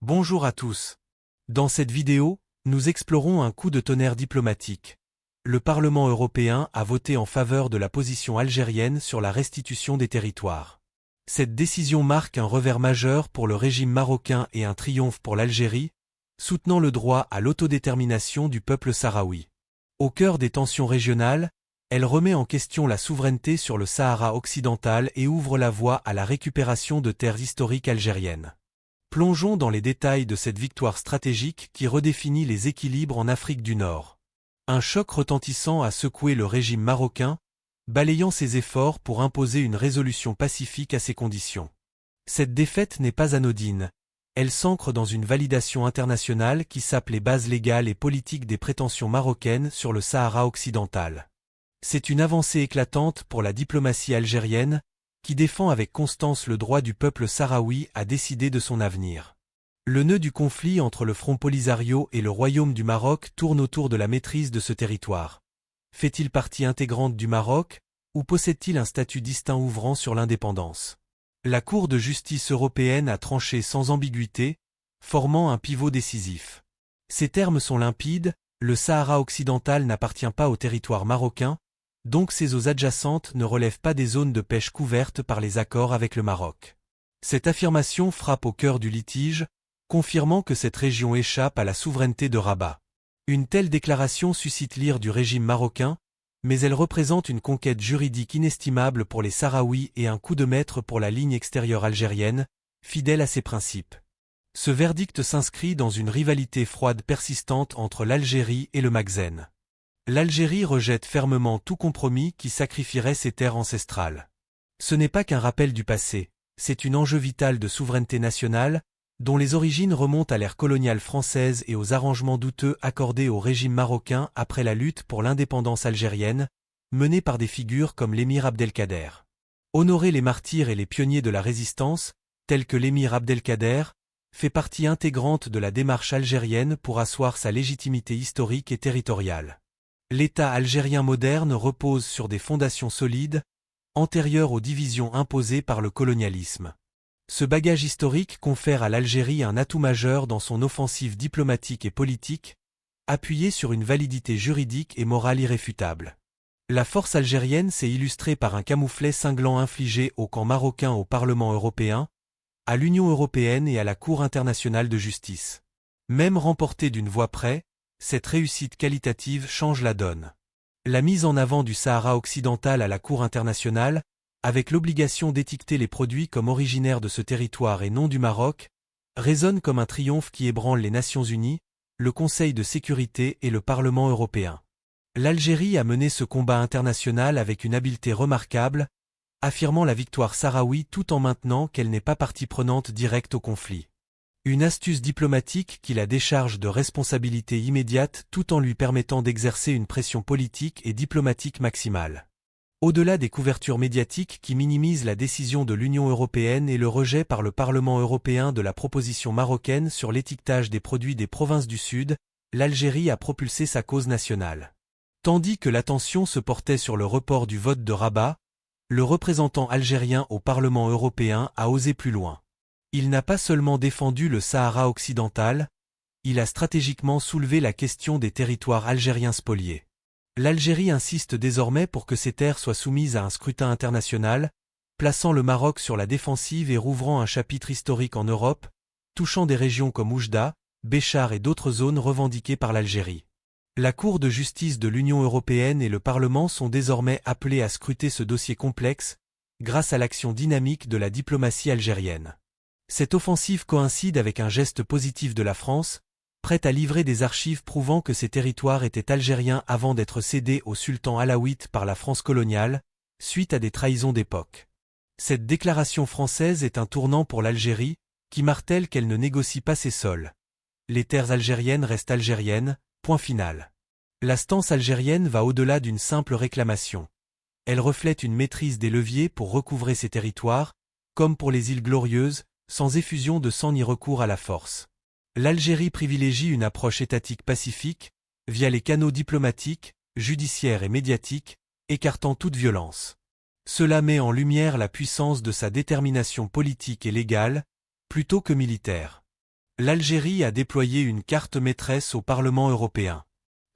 Bonjour à tous. Dans cette vidéo, nous explorons un coup de tonnerre diplomatique. Le Parlement européen a voté en faveur de la position algérienne sur la restitution des territoires. Cette décision marque un revers majeur pour le régime marocain et un triomphe pour l'Algérie, soutenant le droit à l'autodétermination du peuple sahraoui. Au cœur des tensions régionales, elle remet en question la souveraineté sur le Sahara occidental et ouvre la voie à la récupération de terres historiques algériennes. Plongeons dans les détails de cette victoire stratégique qui redéfinit les équilibres en Afrique du Nord. Un choc retentissant a secoué le régime marocain, balayant ses efforts pour imposer une résolution pacifique à ses conditions. Cette défaite n'est pas anodine. Elle s'ancre dans une validation internationale qui sape les bases légales et politiques des prétentions marocaines sur le Sahara occidental. C'est une avancée éclatante pour la diplomatie algérienne, qui défend avec constance le droit du peuple sahraoui à décider de son avenir. Le nœud du conflit entre le Front Polisario et le Royaume du Maroc tourne autour de la maîtrise de ce territoire. Fait-il partie intégrante du Maroc, ou possède-t-il un statut distinct ouvrant sur l'indépendance? La Cour de justice européenne a tranché sans ambiguïté, formant un pivot décisif. Ces termes sont limpides, le Sahara occidental n'appartient pas au territoire marocain, donc ses eaux adjacentes ne relèvent pas des zones de pêche couvertes par les accords avec le Maroc. Cette affirmation frappe au cœur du litige, confirmant que cette région échappe à la souveraineté de Rabat. Une telle déclaration suscite l'ire du régime marocain, mais elle représente une conquête juridique inestimable pour les Sahraouis et un coup de maître pour la ligne extérieure algérienne, fidèle à ses principes. Ce verdict s'inscrit dans une rivalité froide persistante entre l'Algérie et le Maghreb. L'Algérie rejette fermement tout compromis qui sacrifierait ses terres ancestrales. Ce n'est pas qu'un rappel du passé, c'est un enjeu vital de souveraineté nationale, dont les origines remontent à l'ère coloniale française et aux arrangements douteux accordés au régime marocain après la lutte pour l'indépendance algérienne, menée par des figures comme l'émir Abdelkader. Honorer les martyrs et les pionniers de la résistance, tels que l'émir Abdelkader, fait partie intégrante de la démarche algérienne pour asseoir sa légitimité historique et territoriale. L'État algérien moderne repose sur des fondations solides, antérieures aux divisions imposées par le colonialisme. Ce bagage historique confère à l'Algérie un atout majeur dans son offensive diplomatique et politique, appuyée sur une validité juridique et morale irréfutable. La force algérienne s'est illustrée par un camouflet cinglant infligé au camp marocain au Parlement européen, à l'Union européenne et à la Cour internationale de justice. Même remportée d'une voix près, cette réussite qualitative change la donne. La mise en avant du Sahara occidental à la Cour internationale, avec l'obligation d'étiqueter les produits comme originaires de ce territoire et non du Maroc, résonne comme un triomphe qui ébranle les Nations Unies, le Conseil de sécurité et le Parlement européen. L'Algérie a mené ce combat international avec une habileté remarquable, affirmant la victoire sahraoui tout en maintenant qu'elle n'est pas partie prenante directe au conflit. Une astuce diplomatique qui la décharge de responsabilités immédiates tout en lui permettant d'exercer une pression politique et diplomatique maximale. Au-delà des couvertures médiatiques qui minimisent la décision de l'Union européenne et le rejet par le Parlement européen de la proposition marocaine sur l'étiquetage des produits des provinces du Sud, l'Algérie a propulsé sa cause nationale. Tandis que l'attention se portait sur le report du vote de Rabat, le représentant algérien au Parlement européen a osé plus loin. Il n'a pas seulement défendu le Sahara occidental, il a stratégiquement soulevé la question des territoires algériens spoliés. L'Algérie insiste désormais pour que ces terres soient soumises à un scrutin international, plaçant le Maroc sur la défensive et rouvrant un chapitre historique en Europe, touchant des régions comme Oujda, Béchar et d'autres zones revendiquées par l'Algérie. La Cour de justice de l'Union européenne et le Parlement sont désormais appelés à scruter ce dossier complexe, grâce à l'action dynamique de la diplomatie algérienne. Cette offensive coïncide avec un geste positif de la France, prête à livrer des archives prouvant que ces territoires étaient algériens avant d'être cédés au sultan alaouite par la France coloniale, suite à des trahisons d'époque. Cette déclaration française est un tournant pour l'Algérie, qui martèle qu'elle ne négocie pas ses sols. Les terres algériennes restent algériennes, point final. La stance algérienne va au-delà d'une simple réclamation. Elle reflète une maîtrise des leviers pour recouvrer ces territoires, comme pour les îles Glorieuses, sans effusion de sang ni recours à la force. L'Algérie privilégie une approche étatique pacifique, via les canaux diplomatiques, judiciaires et médiatiques, écartant toute violence. Cela met en lumière la puissance de sa détermination politique et légale, plutôt que militaire. L'Algérie a déployé une carte maîtresse au Parlement européen.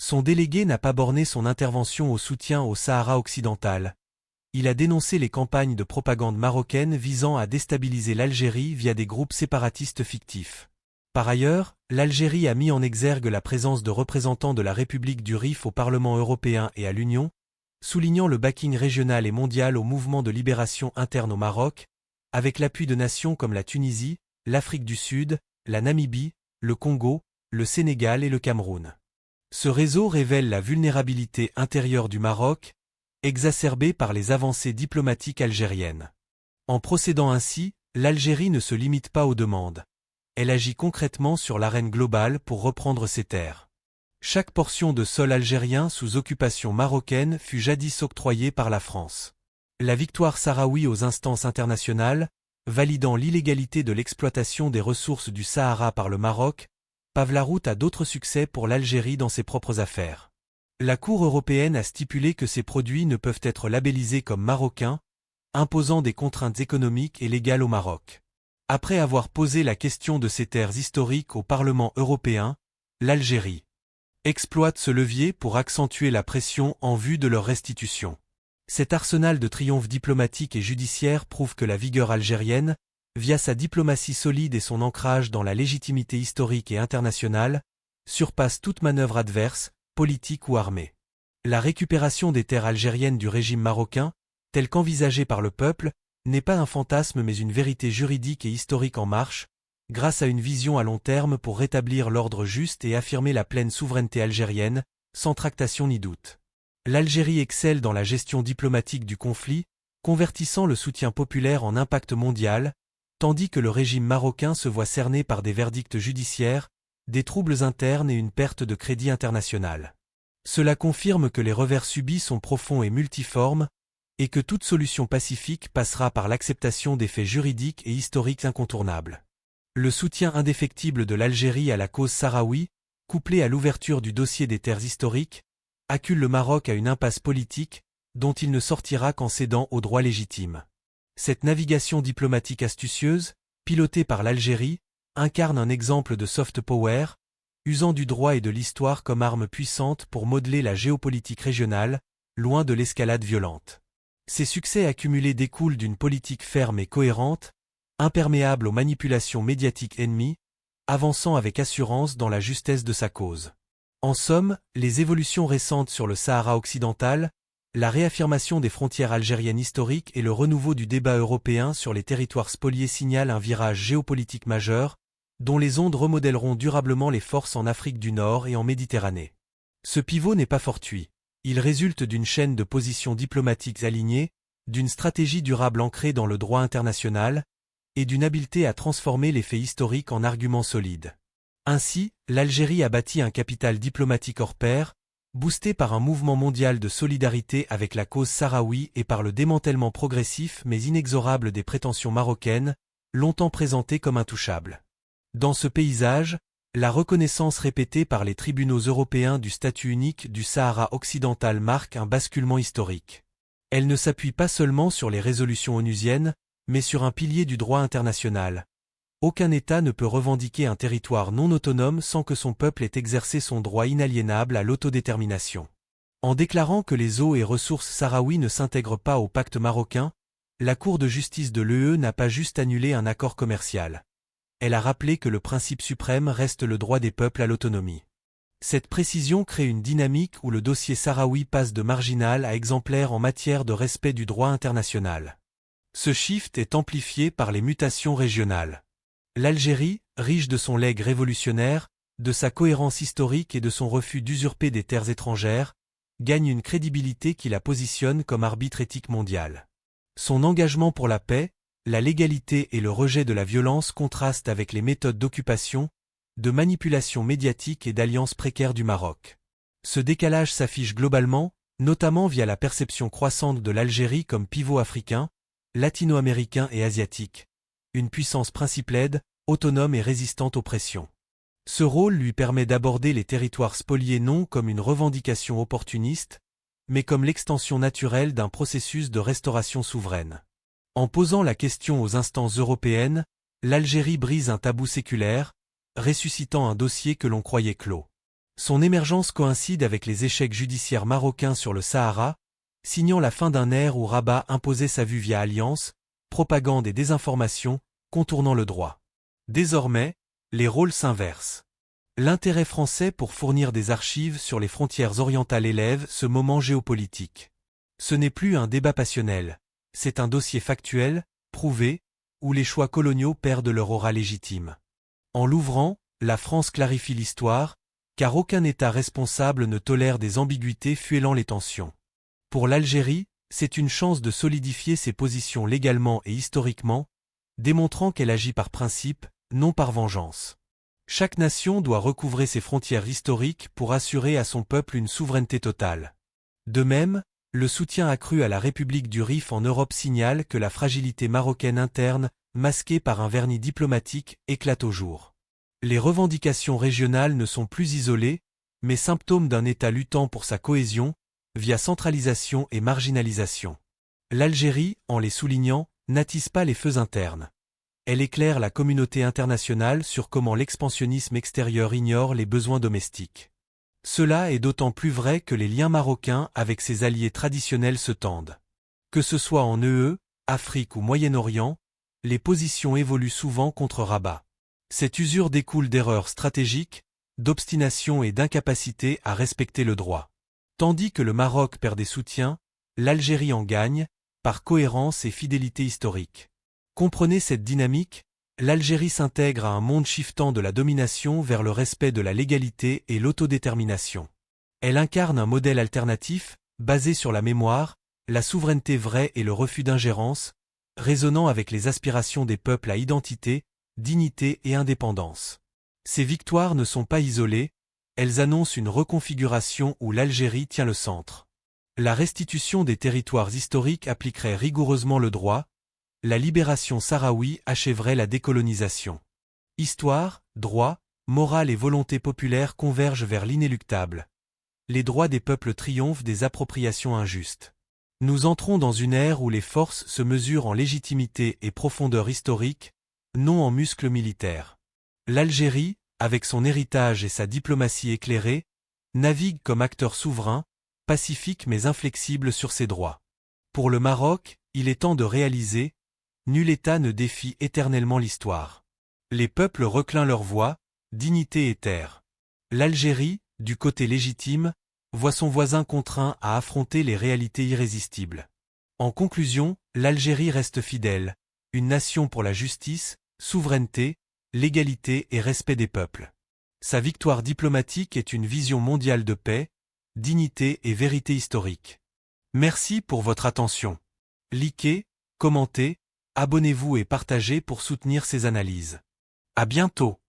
Son délégué n'a pas borné son intervention au soutien au Sahara occidental. Il a dénoncé les campagnes de propagande marocaine visant à déstabiliser l'Algérie via des groupes séparatistes fictifs. Par ailleurs, l'Algérie a mis en exergue la présence de représentants de la République du Rif au Parlement européen et à l'Union, soulignant le backing régional et mondial au mouvement de libération interne au Maroc, avec l'appui de nations comme la Tunisie, l'Afrique du Sud, la Namibie, le Congo, le Sénégal et le Cameroun. Ce réseau révèle la vulnérabilité intérieure du Maroc, exacerbée par les avancées diplomatiques algériennes. En procédant ainsi, l'Algérie ne se limite pas aux demandes. Elle agit concrètement sur l'arène globale pour reprendre ses terres. Chaque portion de sol algérien sous occupation marocaine fut jadis octroyée par la France. La victoire sahraoui aux instances internationales, validant l'illégalité de l'exploitation des ressources du Sahara par le Maroc, pave la route à d'autres succès pour l'Algérie dans ses propres affaires. La Cour européenne a stipulé que ces produits ne peuvent être labellisés comme marocains, imposant des contraintes économiques et légales au Maroc. Après avoir posé la question de ces terres historiques au Parlement européen, l'Algérie exploite ce levier pour accentuer la pression en vue de leur restitution. Cet arsenal de triomphes diplomatiques et judiciaires prouve que la vigueur algérienne, via sa diplomatie solide et son ancrage dans la légitimité historique et internationale, surpasse toute manœuvre adverse, politique ou armée. La récupération des terres algériennes du régime marocain, telle qu'envisagée par le peuple, n'est pas un fantasme mais une vérité juridique et historique en marche, grâce à une vision à long terme pour rétablir l'ordre juste et affirmer la pleine souveraineté algérienne, sans tractation ni doute. L'Algérie excelle dans la gestion diplomatique du conflit, convertissant le soutien populaire en impact mondial, tandis que le régime marocain se voit cerné par des verdicts judiciaires, des troubles internes et une perte de crédit international. Cela confirme que les revers subis sont profonds et multiformes, et que toute solution pacifique passera par l'acceptation des faits juridiques et historiques incontournables. Le soutien indéfectible de l'Algérie à la cause sahraoui, couplé à l'ouverture du dossier des terres historiques, accule le Maroc à une impasse politique, dont il ne sortira qu'en cédant aux droits légitimes. Cette navigation diplomatique astucieuse, pilotée par l'Algérie, incarne un exemple de soft power, usant du droit et de l'histoire comme arme puissante pour modeler la géopolitique régionale, loin de l'escalade violente. Ces succès accumulés découlent d'une politique ferme et cohérente, imperméable aux manipulations médiatiques ennemies, avançant avec assurance dans la justesse de sa cause. En somme, les évolutions récentes sur le Sahara occidental, la réaffirmation des frontières algériennes historiques et le renouveau du débat européen sur les territoires spoliés signalent un virage géopolitique majeur, dont les ondes remodèleront durablement les forces en Afrique du Nord et en Méditerranée. Ce pivot n'est pas fortuit. Il résulte d'une chaîne de positions diplomatiques alignées, d'une stratégie durable ancrée dans le droit international, et d'une habileté à transformer les faits historiques en arguments solides. Ainsi, l'Algérie a bâti un capital diplomatique hors pair, boosté par un mouvement mondial de solidarité avec la cause sahraoui et par le démantèlement progressif mais inexorable des prétentions marocaines, longtemps présentées comme intouchables. Dans ce paysage, la reconnaissance répétée par les tribunaux européens du statut unique du Sahara occidental marque un basculement historique. Elle ne s'appuie pas seulement sur les résolutions onusiennes, mais sur un pilier du droit international. Aucun État ne peut revendiquer un territoire non autonome sans que son peuple ait exercé son droit inaliénable à l'autodétermination. En déclarant que les eaux et ressources sahraouis ne s'intègrent pas au pacte marocain, la Cour de justice de l'UE n'a pas juste annulé un accord commercial. Elle a rappelé que le principe suprême reste le droit des peuples à l'autonomie. Cette précision crée une dynamique où le dossier sahraoui passe de marginal à exemplaire en matière de respect du droit international. Ce shift est amplifié par les mutations régionales. L'Algérie, riche de son legs révolutionnaire, de sa cohérence historique et de son refus d'usurper des terres étrangères, gagne une crédibilité qui la positionne comme arbitre éthique mondial. Son engagement pour la paix, la légalité et le rejet de la violence contrastent avec les méthodes d'occupation, de manipulation médiatique et d'alliances précaires du Maroc. Ce décalage s'affiche globalement, notamment via la perception croissante de l'Algérie comme pivot africain, latino-américain et asiatique, une puissance principale, autonome et résistante aux pressions. Ce rôle lui permet d'aborder les territoires spoliés non comme une revendication opportuniste, mais comme l'extension naturelle d'un processus de restauration souveraine. En posant la question aux instances européennes, l'Algérie brise un tabou séculaire, ressuscitant un dossier que l'on croyait clos. Son émergence coïncide avec les échecs judiciaires marocains sur le Sahara, signant la fin d'un ère où Rabat imposait sa vue via alliance, propagande et désinformation, contournant le droit. Désormais, les rôles s'inversent. L'intérêt français pour fournir des archives sur les frontières orientales élève ce moment géopolitique. Ce n'est plus un débat passionnel, c'est un dossier factuel, prouvé, où les choix coloniaux perdent leur aura légitime. En l'ouvrant, la France clarifie l'histoire, car aucun État responsable ne tolère des ambiguïtés fuelant les tensions. Pour l'Algérie, c'est une chance de solidifier ses positions légalement et historiquement, démontrant qu'elle agit par principe, non par vengeance. Chaque nation doit recouvrer ses frontières historiques pour assurer à son peuple une souveraineté totale. De même, le soutien accru à la République du Rif en Europe signale que la fragilité marocaine interne, masquée par un vernis diplomatique, éclate au jour. Les revendications régionales ne sont plus isolées, mais symptômes d'un État luttant pour sa cohésion, via centralisation et marginalisation. L'Algérie, en les soulignant, n'attise pas les feux internes. Elle éclaire la communauté internationale sur comment l'expansionnisme extérieur ignore les besoins domestiques. Cela est d'autant plus vrai que les liens marocains avec ses alliés traditionnels se tendent. Que ce soit en EE, Afrique ou Moyen-Orient, les positions évoluent souvent contre Rabat. Cette usure découle d'erreurs stratégiques, d'obstination et d'incapacité à respecter le droit. Tandis que le Maroc perd des soutiens, l'Algérie en gagne, par cohérence et fidélité historique. Comprenez cette dynamique, l'Algérie s'intègre à un monde shiftant de la domination vers le respect de la légalité et l'autodétermination. Elle incarne un modèle alternatif, basé sur la mémoire, la souveraineté vraie et le refus d'ingérence, résonnant avec les aspirations des peuples à identité, dignité et indépendance. Ces victoires ne sont pas isolées, elles annoncent une reconfiguration où l'Algérie tient le centre. La restitution des territoires historiques appliquerait rigoureusement le droit, la libération sahraoui achèverait la décolonisation. Histoire, droit, morale et volonté populaire convergent vers l'inéluctable. Les droits des peuples triomphent des appropriations injustes. Nous entrons dans une ère où les forces se mesurent en légitimité et profondeur historique, non en muscles militaires. L'Algérie, avec son héritage et sa diplomatie éclairée, navigue comme acteur souverain, pacifique mais inflexible sur ses droits. Pour le Maroc, il est temps de réaliser, nul État ne défie éternellement l'histoire. Les peuples reclinent leur voix, dignité et terre. L'Algérie, du côté légitime, voit son voisin contraint à affronter les réalités irrésistibles. En conclusion, l'Algérie reste fidèle, une nation pour la justice, souveraineté, l'égalité et respect des peuples. Sa victoire diplomatique est une vision mondiale de paix, dignité et vérité historique. Merci pour votre attention. Likez, commentez, abonnez-vous et partagez pour soutenir ces analyses. À bientôt.